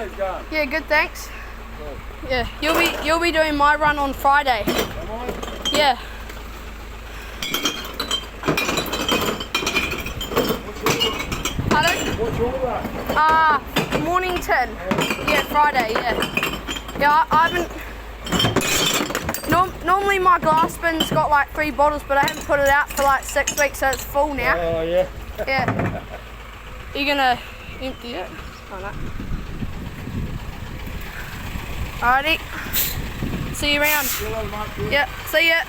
How's it going? Yeah, good, thanks. Good. Yeah, you'll be doing my run on Friday. Am I? Yeah. Pardon? What's your run? Mornington. Yeah, Friday, yeah. Yeah, I haven't... Normally my glass bin's got like 3 bottles, but I haven't put it out for like 6 weeks, so it's full now. Oh, yeah. Yeah. You gonna empty it? Oh, no. Alrighty. See you around. See you later, mate. Yep, see ya.